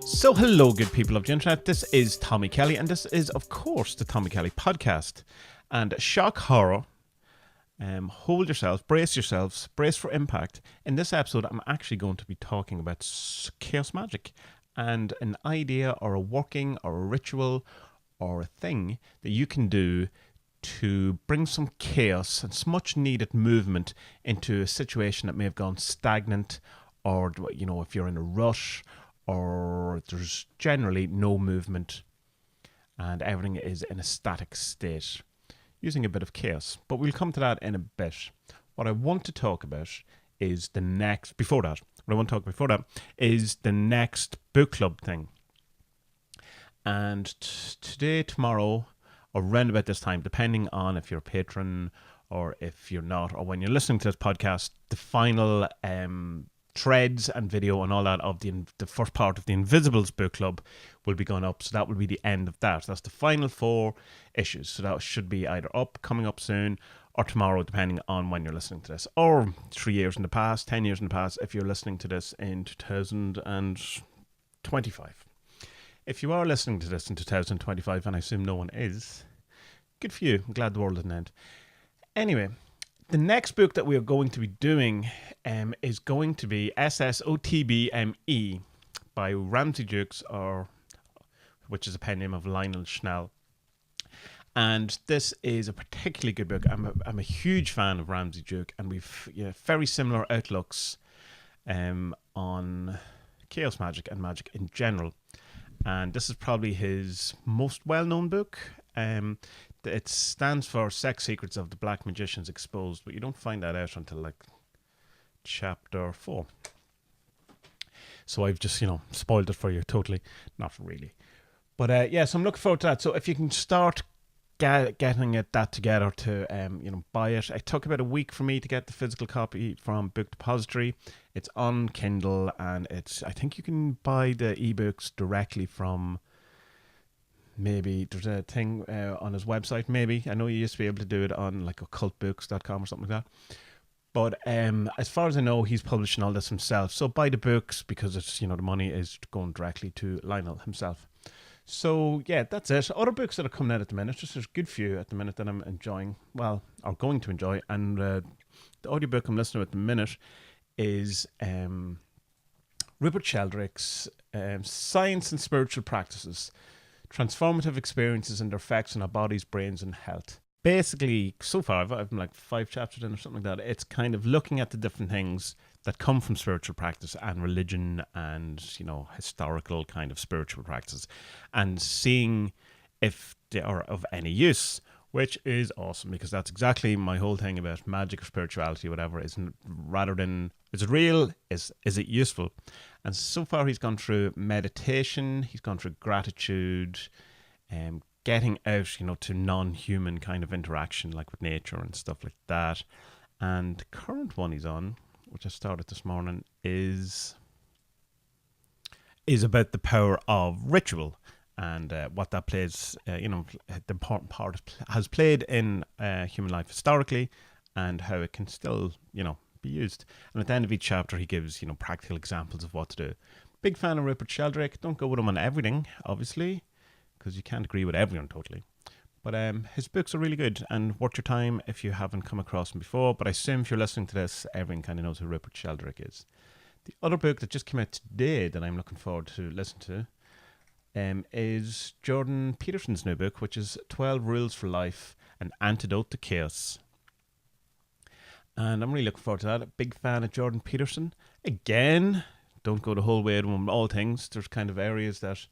So hello, good people of the internet. This is Tommy Kelly, and this is, of course, the Tommy Kelly podcast. And shock horror, hold yourself, brace yourselves, brace for impact. In this episode, I'm actually going to be talking about chaos magic and an idea or a working or a ritual or a thing that you can do to bring some chaos and some much needed movement into a situation that may have gone stagnant, or, you know, if you're in a rush, or there's generally no movement and everything is in a static state, using a bit of chaos. But we'll come to that in a bit. What I want to talk about is the next book club thing. And today, tomorrow, or around about this time, depending on if you're a patron or if you're not, or when you're listening to this podcast, the final threads and video and all that of the first part of the Invisibles book club will be going up. So that will be the end of that. That's the final 4 issues. So that should be either coming up soon, or tomorrow, depending on when you're listening to this, or 3 years in the past, 10 years in the past, if you're listening to this in 2025. If you are listening to this in 2025, and I assume no one is, good for you. I'm glad the world didn't end. Anyway, the next book that we are going to be doing is going to be SSOTBME by Ramsey Jukes, which is a pen name of Lionel Schnell. And this is a particularly good book. I'm a huge fan of Ramsey Jukes, and we've very similar outlooks on chaos magic and magic in general. And this is probably his most well-known book. It stands for Sex Secrets of the Black Magicians Exposed, but you don't find that out until like chapter 4. So I've just, spoiled it for you totally. Not really. But so I'm looking forward to that. So if you can start getting that together to, buy it. It took about a week for me to get the physical copy from Book Depository. It's on Kindle, and I think you can buy the ebooks directly from, maybe there's a thing on his website, maybe. I know you used to be able to do it on like occultbooks.com or something like that. But as far as I know, he's publishing all this himself. So buy the books, because it's, the money is going directly to Lionel himself. So yeah, that's it. Other books that are coming out at the minute, just there's a good few at the minute that I'm enjoying, or going to enjoy. And the audiobook I'm listening to at the minute is Rupert Sheldrake's Science and Spiritual Practices, Transformative Experiences and Their Effects on Our Bodies, Brains and Health. Basically, so far, I've like 5 chapters in or something like that. It's kind of looking at the different things that come from spiritual practice and religion and, historical kind of spiritual practices, and seeing if they are of any use, which is awesome, because that's exactly my whole thing about magic or spirituality, whatever, rather than, is it real? Is it useful? And so far he's gone through meditation, he's gone through gratitude, getting out, to non-human kind of interaction, like with nature and stuff like that. And the current one he's on, which I started this morning, is about the power of ritual, and what that plays, the important part it has played in human life historically, and how it can still, be used. And at the end of each chapter, he gives, practical examples of what to do. Big fan of Rupert Sheldrake. Don't go with him on everything, obviously, because you can't agree with everyone totally. But his books are really good and worth your time if you haven't come across him before. But I assume if you're listening to this, everyone kind of knows who Rupert Sheldrake is. The other book that just came out today that I'm looking forward to listen to is Jordan Peterson's new book, which is 12 Rules for Life, An Antidote to Chaos. And I'm really looking forward to that. A big fan of Jordan Peterson. Again, don't go the whole way on all things. There's kind of areas that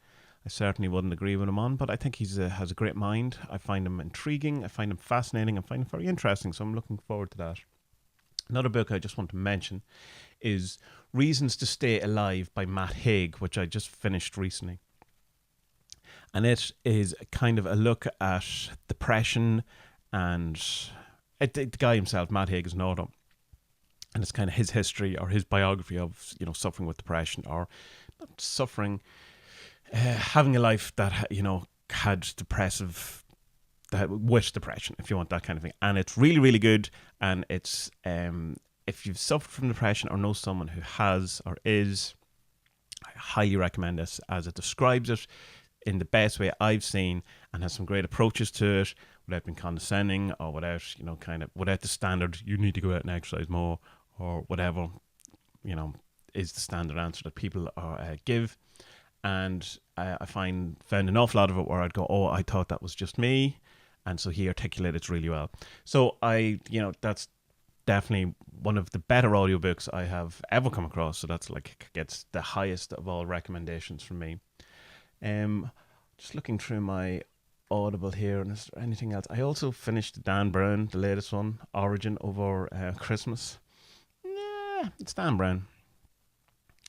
I certainly wouldn't agree with him on, but I think he has a great mind. I find him intriguing. I find him fascinating. I find him very interesting. So I'm looking forward to that. Another book I just want to mention is Reasons to Stay Alive by Matt Haig, which I just finished recently. And it is kind of a look at depression, and the guy himself, Matt Haig, is an author. And it's kind of his history or his biography of, suffering with depression, or not suffering, having a life that, had with depression, if you want that kind of thing. And it's really, really good. And it's, if you've suffered from depression or know someone who has or is, I highly recommend this as it describes it in the best way I've seen and has some great approaches to it without being condescending or without, without the standard, you need to go out and exercise more or whatever, is the standard answer that people give. And I found an awful lot of it where I'd go, oh, I thought that was just me. And so he articulated it really well. So that's definitely one of the better audiobooks I have ever come across. So that's gets the highest of all recommendations from me. Just looking through my Audible here, and is there anything else? I also finished Dan Brown, the latest one, Origin, over Christmas. Yeah, it's Dan Brown.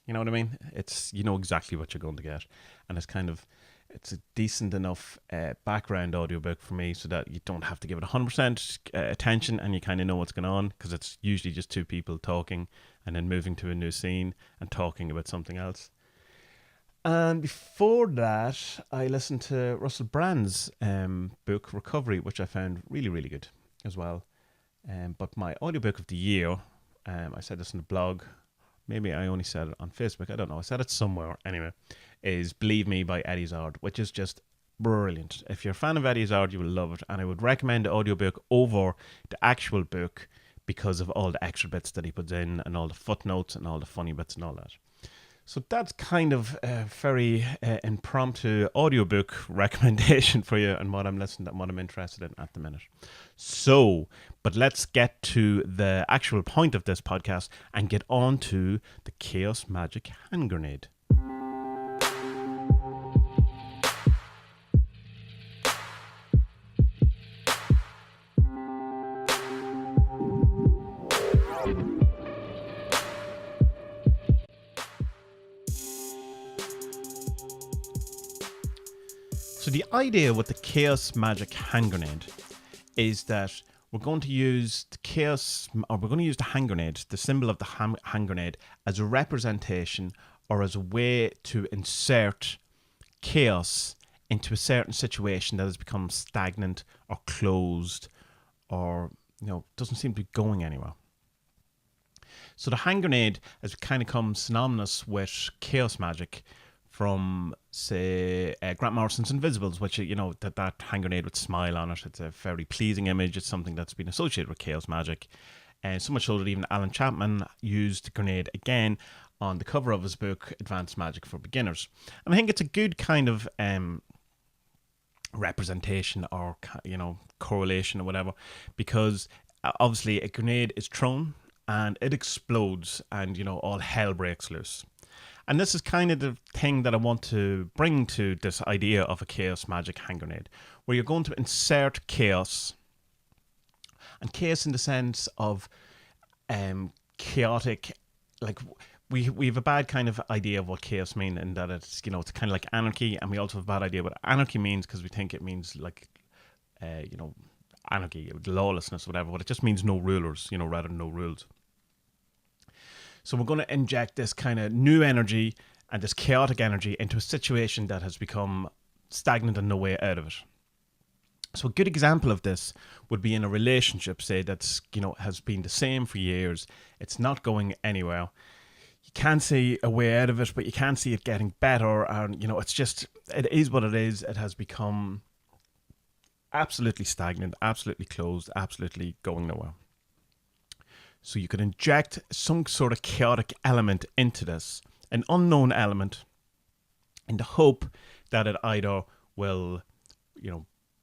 You know what I mean? It's, exactly what you're going to get. And it's a decent enough background audiobook for me so that you don't have to give it 100% attention and you kind of know what's going on, because it's usually just two people talking and then moving to a new scene and talking about something else. And before that, I listened to Russell Brand's book, Recovery, which I found really, really good as well. But my audiobook of the year, I said this in the blog, maybe I only said it on Facebook, I don't know, I said it somewhere anyway, is Believe Me by Eddie Izzard, which is just brilliant. If you're a fan of Eddie Izzard, you will love it, and I would recommend the audiobook over the actual book because of all the extra bits that he puts in and all the footnotes and all the funny bits and all that. So that's kind of a very impromptu audiobook recommendation for you and what I'm listening to and what I'm interested in at the minute. So, but let's get to the actual point of this podcast and get on to the Chaos Magic hand grenade. So the idea with the Chaos Magic hand grenade is that we're going to use the hand grenade, the symbol of the hand grenade, as a representation or as a way to insert chaos into a certain situation that has become stagnant or closed or doesn't seem to be going anywhere. So the hand grenade has kind of come synonymous with chaos magic from, say, Grant Morrison's Invisibles, which, that hand grenade with smile on it. It's a very pleasing image. It's something that's been associated with chaos magic. And so much so that even Alan Chapman used the grenade again on the cover of his book, Advanced Magic for Beginners. And I think it's a good kind of representation or, correlation or whatever, because obviously a grenade is thrown and it explodes and, all hell breaks loose. And this is kind of the thing that I want to bring to this idea of a chaos magic hand grenade, where you're going to insert chaos, and chaos in the sense of chaotic, like we have a bad kind of idea of what chaos means, and that it's it's kind of like anarchy, and we also have a bad idea what anarchy means because we think it means like anarchy, lawlessness, whatever, but it just means no rulers, rather than no rules. So we're going to inject this kind of new energy and this chaotic energy into a situation that has become stagnant and no way out of it. So a good example of this would be in a relationship, say, that's, has been the same for years. It's not going anywhere. You can't see a way out of it, but you can't see it getting better. And, it is what it is. It has become absolutely stagnant, absolutely closed, absolutely going nowhere. So you could inject some sort of chaotic element into this, an unknown element, in the hope that it either will,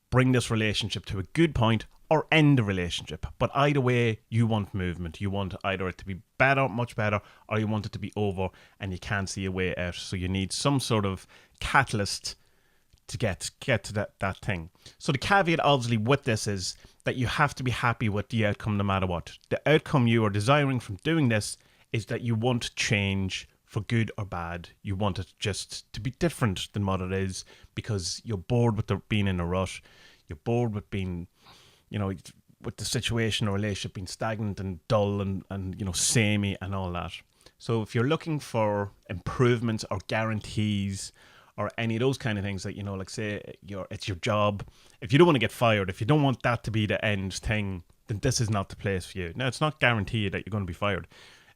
bring this relationship to a good point or end the relationship. But either way, you want movement. You want either it to be better, much better, or you want it to be over and you can't see a way out. So you need some sort of catalyst to get to that thing. So the caveat obviously with this is that you have to be happy with the outcome no matter what. The outcome you are desiring from doing this is that you want change for good or bad. You want it just to be different than what it is because you're bored with being in a rut. You're bored with being, with the situation or relationship being stagnant and dull and samey and all that. So if you're looking for improvements or guarantees or any of those kind of things that, like say it's your job. If you don't want to get fired, if you don't want that to be the end thing, then this is not the place for you. Now, it's not guaranteed that you're going to be fired.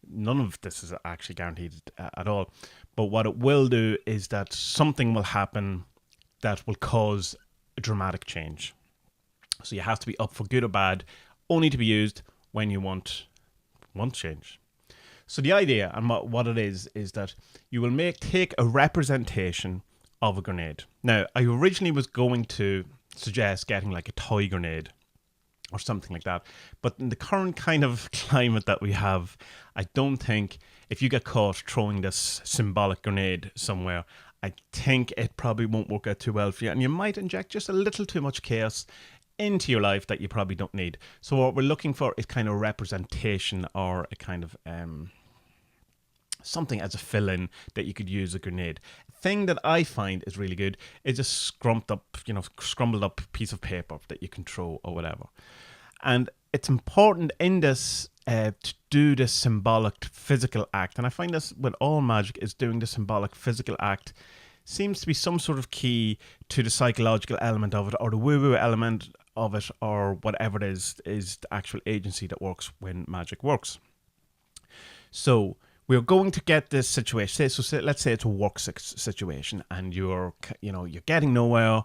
None of this is actually guaranteed at all. But what it will do is that something will happen that will cause a dramatic change. So you have to be up for good or bad, only to be used when you want change. So the idea and what it is that you will take a representation of a grenade. Now, I originally was going to suggest getting like a toy grenade or something like that. But in the current kind of climate that we have, I don't think if you get caught throwing this symbolic grenade somewhere, I think it probably won't work out too well for you. And you might inject just a little too much chaos into your life that you probably don't need. So what we're looking for is kind of representation or a kind of something as a fill-in that you could use a grenade. Thing that I find is really good is a scrumbled up piece of paper that you can throw or whatever. And it's important in this to do the symbolic physical act. And I find this with all magic is doing the symbolic physical act seems to be some sort of key to the psychological element of it or the woo-woo element of it or whatever it is the actual agency that works when magic works. So we're going to get this situation. So let's say it's a work situation and you're getting nowhere.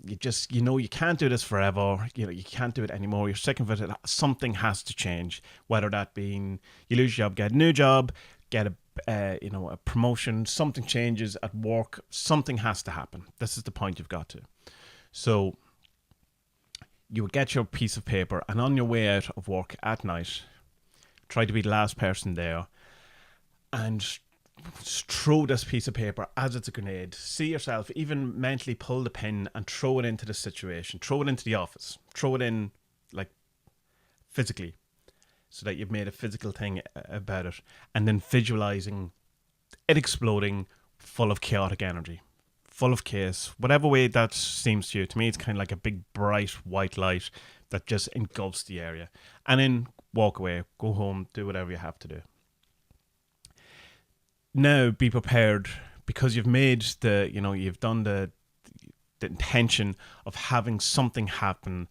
You can't do this forever. You can't do it anymore. You're sick of it. Something has to change. Whether that being you lose your job, get a new job, get a promotion. Something changes at work. Something has to happen. This is the point you've got to. So you would get your piece of paper and on your way out of work at night, try to be the last person there. And throw this piece of paper as it's a grenade. See yourself, even mentally pull the pin and throw it into the situation. Throw it into the office. Throw it in, like, physically. So that you've made a physical thing about it. And then visualizing it exploding full of chaotic energy. Full of chaos. Whatever way that seems to you. To me, it's kind of like a big, bright, white light that just engulfs the area. And then walk away. Go home. Do whatever you have to do. Now be prepared because you've made you've done the intention of having something happen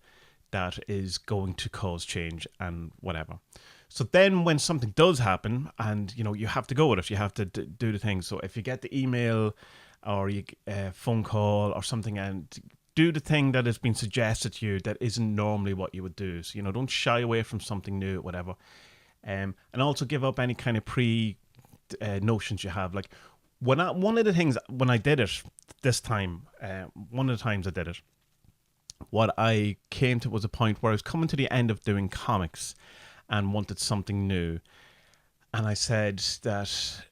that is going to cause change and whatever. So then when something does happen and you have to go with it, you have to do the thing. So if you get the email or you phone call or something and do the thing that has been suggested to you that isn't normally what you would do. So don't shy away from something new, whatever. And also give up any kind of notions you have. Like one of the things when I did it this time, one of the times I did it, what I came to was a point where I was coming to the end of doing comics and wanted something new. And I said that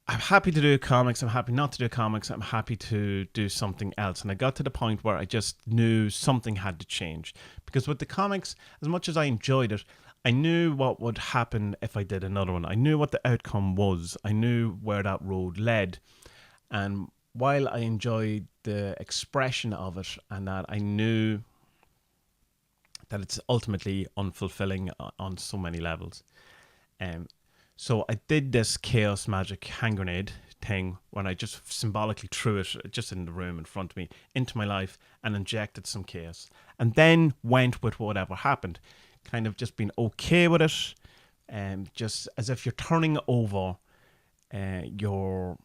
I'm happy to do comics, I'm happy not to do comics, I'm happy to do something else. And I got to the point where I just knew something had to change. Because with the comics, as much as I enjoyed it, I knew what would happen if I did another one. I knew what the outcome was. I knew where that road led. And while I enjoyed the expression of it and that, I knew that it's ultimately unfulfilling on so many levels. So I did this chaos magic hand grenade thing when I just symbolically threw it just in the room in front of me into my life and injected some chaos. And then went with whatever happened. Kind of just being okay with it, just as if you're turning over your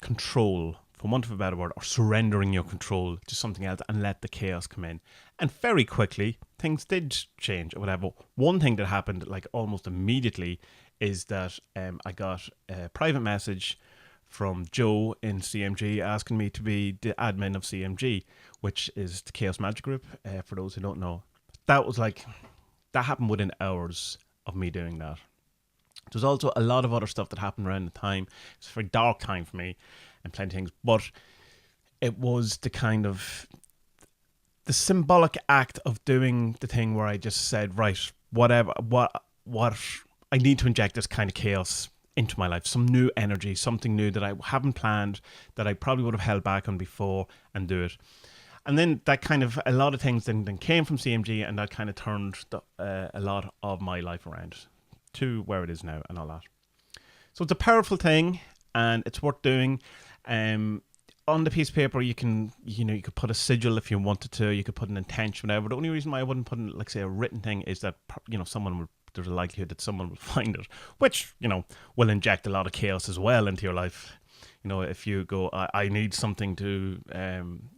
control, for want of a better word, or surrendering your control to something else and let the chaos come in. And very quickly, things did change or whatever. One thing that happened like almost immediately is that I got a private message from Joe in CMG asking me to be the admin of CMG, which is the Chaos Magic Group, for those who don't know. That happened within hours of me doing that. There's also a lot of other stuff that happened around the time. It's a very dark time for me and plenty of things. But it was the symbolic act of doing the thing where I just said, right, what I need to inject this kind of chaos into my life. Some new energy, something new that I haven't planned, that I probably would have held back on before and do it. And then that kind of, a lot of things then came from CMG and that kind of turned a lot of my life around to where it is now and all that. So it's a powerful thing and it's worth doing. On the piece of paper, you could put a sigil if you wanted to, you could put an intention, whatever. The only reason why I wouldn't put in, like say, a written thing is that, someone would there's a likelihood that someone will find it, which, will inject a lot of chaos as well into your life. If you go, I need something to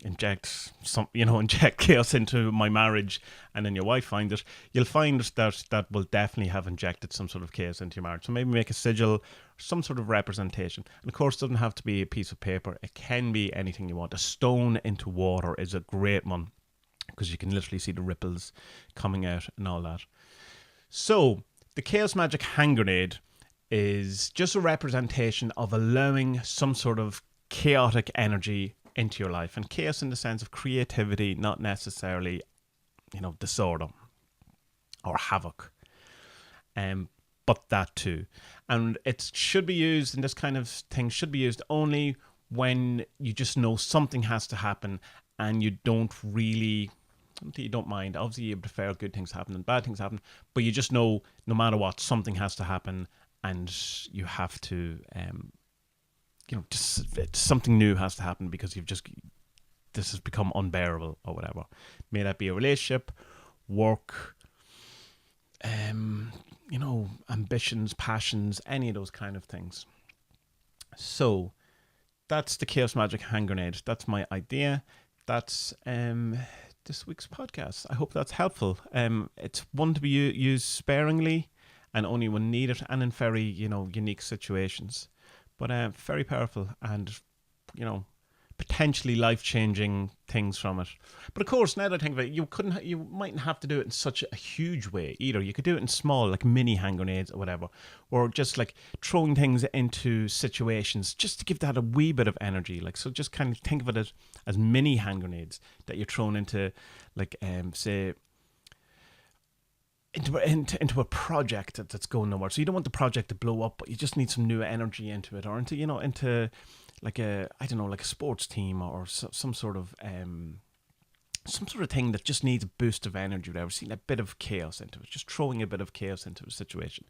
inject inject chaos into my marriage, and then your wife finds it, you'll find that will definitely have injected some sort of chaos into your marriage. So maybe make a sigil, some sort of representation. And of course, it doesn't have to be a piece of paper. It can be anything you want. A stone into water is a great one, because you can literally see the ripples coming out and all that. So the Chaos Magic hand grenade is just a representation of allowing some sort of chaotic energy into your life. And chaos in the sense of creativity, not necessarily, disorder or havoc. But that too. And it should be used, and this kind of thing should be used only when you just know something has to happen and you don't mind. Obviously, you prefer good things happen and bad things happen, but you just know no matter what, something has to happen. And you have to, just something new has to happen because this has become unbearable or whatever. May that be a relationship, work, ambitions, passions, any of those kind of things. So that's the Chaos Magic hand grenade. That's my idea. That's this week's podcast. I hope that's helpful. It's one to be used sparingly, and only when needed, and in very, unique situations. But very powerful, and, potentially life-changing things from it. But of course, now that I think of it, you mightn't have to do it in such a huge way either. You could do it in small, like mini hand grenades or whatever, or just like throwing things into situations just to give that a wee bit of energy. Like, so just kind of think of it as mini hand grenades that you're thrown into, like, say, into a project that's going nowhere. So you don't want the project to blow up, but you just need some new energy into it, or into like a sports team, or some sort of thing that just needs a boost of energy, whatever. Seeing a bit of chaos into it, just throwing a bit of chaos into a situation.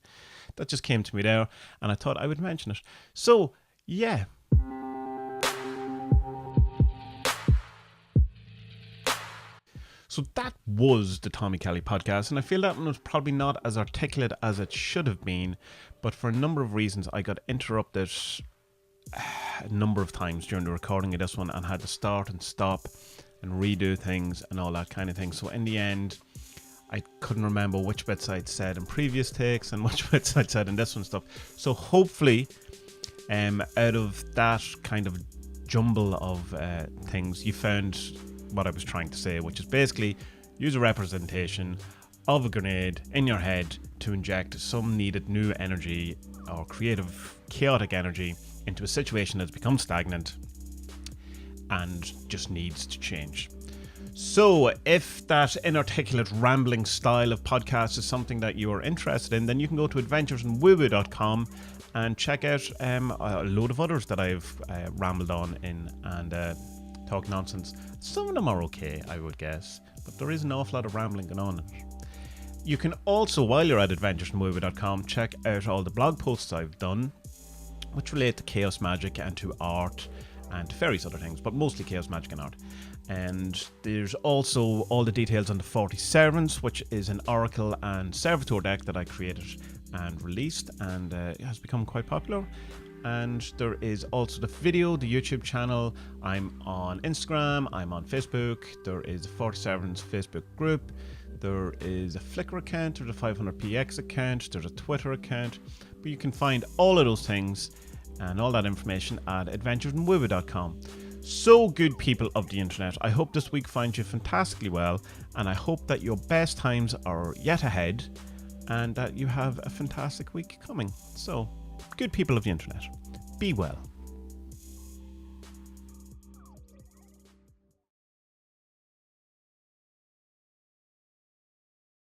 That just came to me there, and I thought I would mention it. So yeah. So that was the Tommy Kelly podcast, and I feel that one was probably not as articulate as it should have been, but for a number of reasons I got interrupted a number of times during the recording of this one, and had to start and stop and redo things and all that kind of thing. So in the end, I couldn't remember which bits I'd said in previous takes and which bits I'd said in this one stuff. So hopefully, out of that kind of jumble of things, you found what I was trying to say, which is basically use a representation of a grenade in your head to inject some needed new energy or creative, chaotic energy into a situation that's become stagnant and just needs to change. So if that inarticulate, rambling style of podcast is something that you are interested in, then you can go to adventuresinwoowoo.com and check out a load of others that I've rambled on in and talk nonsense. Some of them are okay, I would guess, but there is an awful lot of rambling going on. You can also, while you're at adventuresinwoowoo.com, check out all the blog posts I've done, which relate to chaos magic and to art and to various other things, but mostly chaos magic and art. And there's also all the details on the 40 Servants, which is an Oracle and Servitor deck that I created and released, and it has become quite popular. And there is also the video, the YouTube channel. I'm on Instagram, I'm on Facebook. There is a 40 Servants Facebook group. There is a Flickr account, there's a 500px account, there's a Twitter account. But you can find all of those things and all that information at adventuresinwoowoo.com. So, good people of the internet, I hope this week finds you fantastically well, and I hope that your best times are yet ahead and that you have a fantastic week coming. So, good people of the internet, be well.